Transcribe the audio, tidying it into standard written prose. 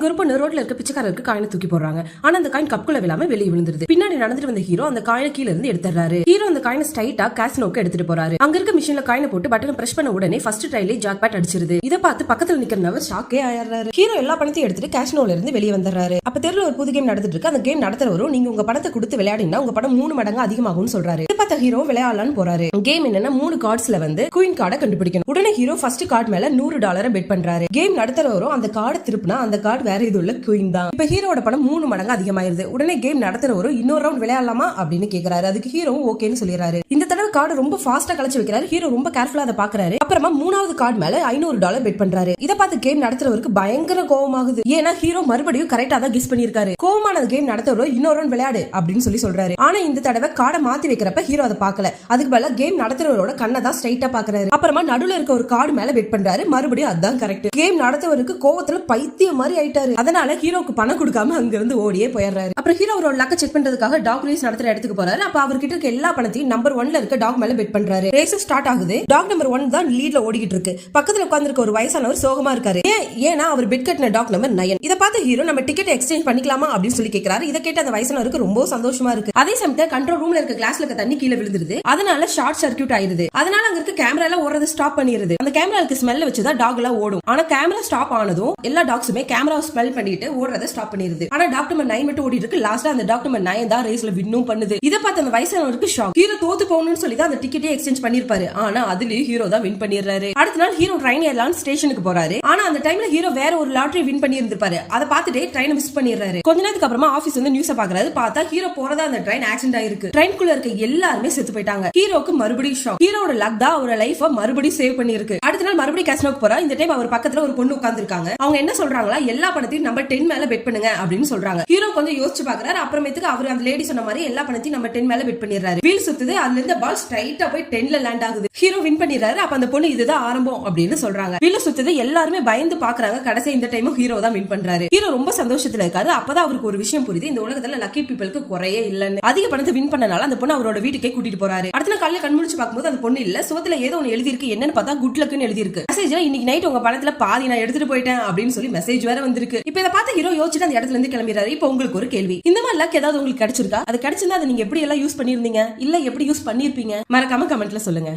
இங்க ஒரு பொண்ணு ரோட்ல இருக்க பிச்சைக்காரருக்கு காயினை தூக்கி போடுறாங்க. ஆனா அந்த காயின் கப்புக்குள்ள விழாம வெளியே விழுந்துருது. பின்னாடி நடந்துட்டு வந்த ஹீரோ அந்த காயினை கீழ இருந்து எடுத்துறாரு. ஹீரோ அந்த காயினை ஸ்ட்ரைட்டா காசினோக்கு எடுத்துட்டு போறாரு. அங்க இருக்க மிஷின்ல காயினை போட்டு பட்டனை பிரஸ் பண்ண உடனே ஃபர்ஸ்ட் ட்ரைலே ஜாக்பாட் அடிச்சிருது. இத பார்த்து பக்கத்துல நிக்கிறவங்க ஷாக்கே ஆயிடுறாரு. ஹீரோ எல்லா பணத்தையும் எடுத்துட்டு காசினோல இருந்து வெளியே வந்துடுறாரு. அப்ப தெருல ஒரு புது கேம் நடந்துட்டு இருக்கு. அந்த கேம் நடத்துறவரும் நீங்க உங்க பணத்தை கொடுத்து விளையாடினா உங்க பணம் 3 மடங்கு அதிகமாகும்னு சொல்றாரு. இத பார்த்த ஹீரோ விளையாடலான்னு போறாரு. கேம் என்னன்னா 3 கார்ட்ஸ்ல வந்து குயின் கார்டை கண்டுபிடிக்கணும். உடனே ஹீரோ ஃபர்ஸ்ட் கார்டு மேல $100 பெட் பண்றாரு. கேம் நடத்துறவரும் அந்த கார்டை திருப்பினா அந்த கார்டு வேற இது உள்ள குயின் தான். இப்ப ஹீரோட பணம் 3 மடங்கு அதிகமாயிருது. உடனே கேம் நடத்துறவரும் இன்னொரு ரவுண்ட் விளையாடலாமா அப்படின்னு கேக்குறாரு. அதுக்கு ஹீரோ ஓகேன்னு சொல்லிடுறாரு. இந்த தடவை கார்டு ரொம்ப ஃபாஸ்டா கழிச்சு வைக்கிறாரு. ஹீரோ ரொம்ப கேர்ஃபுல்லா அதை பாக்குறாரு. அப்புறமா 3வது கார்டு மேல $500 பெட் பண்றாரு. இத பார்த்து கேம் நடத்துறவருக்கு பயங்கர கோவமாகுது. ஏன்னா ஹீரோ மறுபடியும் கரெக்டா தான் கெஸ் பண்ணிருக்காரு. கோவமான கேம் நடத்துறவரும் இன்னொரு ரவுண்ட் விளையாடு அப்படின்னு சொல்றாரு. ஆனா இந்த தடவை கார்டை மாத்தி வைக்கிறப்ப ஹீரோ அதை பார்க்கல. அதுக்கு பதிலா கேம் நடத்துறவரோட கண்ணை தான் ஸ்ட்ரைட்டா பாக்குறாரு. அப்புறமா நடுவுல இருக்க ஒரு கார்டு மேல பெட் பண்றாரு. மறுபடியும் அதான் கரெக்ட். கேம் நடத்துறவருக்கு கோவத்துல பைத்தியம் மாதிரி ஆயிட்டாரு. அதனால ஹீரோக்கு பணம் கொடுக்காம அங்க இருந்து ஓடியே போயிடுறாரு. அப்புறம் ஹீரோ அவரோட லக்க செக் பண்றதுக்காக டாக் ரேஸ் நடத்துற இடத்துக்கு போறாரு. அப்ப அவர்கிட்ட இருக்க எல்லா பணத்தையும் நம்பர் 1ல இருக்க டாக் மேல பெட் பண்றாரு. ரேஸ் ஸ்டார்ட் ஆகுது. டாக் நம்பர் 1 தான் லீட்ல ஓடிக்கிட்டு இருக்கு. பக்கத்துல உட்கார்ந்திருக்க ஒரு வயசானவர் சோகமா இருக்காரு. ஏன்னா அவர் பெட் கட்டின டாக் நம்பர் 9. இத பார்த்து ஹீரோ நம்ம டிக்கெட் எக்ஸ்சேஞ்ச் பண்ணிக்கலாமா அப்படின்னு சொல்லி கேக்குறாரு. இத கேட்டு அந்த வயசானவருக்கு ரொம்ப சந்தோஷமா இருக்கு. அதே சமயத்துல கண்ட்ரோல் ரூம்ல இருக்க கிளாஸ்ல இருக்க தண்ணி கீழே விழுந்துருது. அதனால ஷார்ட் சர்க்யூட் ஆயிருது. அதனால அங்க இருக்க கேமரா எல்லாம் ஓடுறது ஸ்டாப் பண்ணிருது. அந்த கேமராக்கு ஸ்மெல் வச்சுதான் டாக் எல்லாம் ஓடும். ஆனா கேமரா ஸ்டாப் ஆனதும் எல்லா டாக்ஸுமே கேமராவை ஸ்மெல் பண்ணிட்டு ஓடுறத ஸ்டாப் பண்ணிருது. ஆனா டாக் நம்பர் 9 மட்டும் ஓடி இருக்கு. லாஸ்டா அந்த டாக் நம்பர் 9 தான் ரேஸ்ல வின்னும் பண்ணுது. இத பார்த்து அந்த வயசானவருக்கு ஷாக். ஹீரோ தோத்து போகணும்னு சொல்லி தான் அந்த டிக்கெட்டே எக்ஸ்சேஞ்ச் பண்ணிருப்பாரு. ஆனா அதுலயும் ஹீரோ தான் வின் பண்ணிடுறாரு. அடுத்த நாள் ஹீரோ ட்ரெயின் ஏறலாம் ஸ்டேஷனுக்கு போறாரு. ஆனா அந்த டைம்ல ஹீரோ வேற ஒரு லாட்டரி வின் பண்ணி இருந்திருப்பாரு. அதை பார்த்துட்டு ட்ரெயினை மிஸ் பண்ணிடுறாரு. கொஞ்ச நேரத்துக்கு அப்புறமா ஆபீஸ் வந்து நியூஸ் பாக்குறாரு. பார்த்தா ஹீரோ போறதா அந்த ட்ரெயின் ஆக்சிடென்ட் ஆயிருக்கு. ட்ரெயின்குள்ள இருக்க எல்லாருமே செத்து போயிட்டாங்க. ஹீரோக்கு மறுபடியும் ஷாக். ஹீரோட லக் தான் அவரோட லைஃப மறுபடியும் சேவ் பண்ணிருக்கு. அடுத்த நாள் மறுபடியும் காசினோக்கு போறா. இந்த டைம் அவர் பக்கத்துல ஒரு பொண்ணு உட்கார்ந்து இருக்காங்க. அவங்க என்ன சொல்றாங்களா, எல்லா பணத்தையும் நம்பர் 10 மேல பெட் பண்ணுங்க அப்படின்னு சொல்றாங்க. ஹீரோ கொஞ்சம் யோசிச்சு பாக்குறாரு. அப்புறமேட்டுக்கு அவர் அந்த லேடி சொன்ன மாதிரி எல்லா பணத்தையும் நம்பர் 10 மேல பெட் பண்ணிடுறாரு. வீல் சுத்துது. அதுல இருந்து பால் ஸ்ட்ரைட்டா போய் 10ல லேண்ட் ஆகுது. ஹீரோ வின் பண்ணிடுறாரு. அப்ப அந்த பொண்ணு இதுதான் ஆரம்பம் அப்படின்னு சொல்றாங்க. வீல் சுத்துது. எல்லாருமே பயந்து பாக்குறாங்க. கடைசி இந்த டைமும் ஹீரோ தான் வின் பண்றாரு. ஹீரோ ரொம்ப சந்தோஷத்துல இருக்காரு. அப்பதான் அவருக்கு ஒரு விஷயம் புரியுது. இந்த உலகத்துல லக்கி பீப்பிளுக்கு குறையே இல்லன்னு. அதிக பணத்தை வின் பண்ணனால அந்த பொண்ணு அவரோட வீட்டுக்கே கூட்டிட்டு போறாரு. அடுத்த நாள் காலையில கண்முழிச்சு பார்க்கும்போது அந்த பொண்ணு இல்ல. சுவத்துல ஏதோ ஒன்னு எழுதி இருக்கு. என்னன்னு பார்த்தா குட் லக்னு எழுதி இருக்கு. மெசேஜ்ல இன்னைக்கு நைட் உங்க பணத்துல பாதி நான் எடுத்துட்டு போயிட்டேன் அப்படின்னு சொல்லி மெசேஜ் வேற வந்திருக்கு. இப்ப இத பார்த்து ஹீரோ யோசிச்சுட்டு அந்த இடத்துல இருந்து கிளம்பிறாரு. இப்ப உங்களுக்கு ஒரு கேள்வி. இந்த மாதிரி லக் ஏதாவது உங்களுக்கு கிடைச்சிருக்கா? அது கிடைச்சிருந்தா அதை நீங்க எப்படி எல்லாம் யூஸ் பண்ணிருந்தீங்க? இல்ல எப்படி யூஸ் பண்ணிருப்பீங்க? மறக்காம கமெண்ட்ல சொல்லுங்க.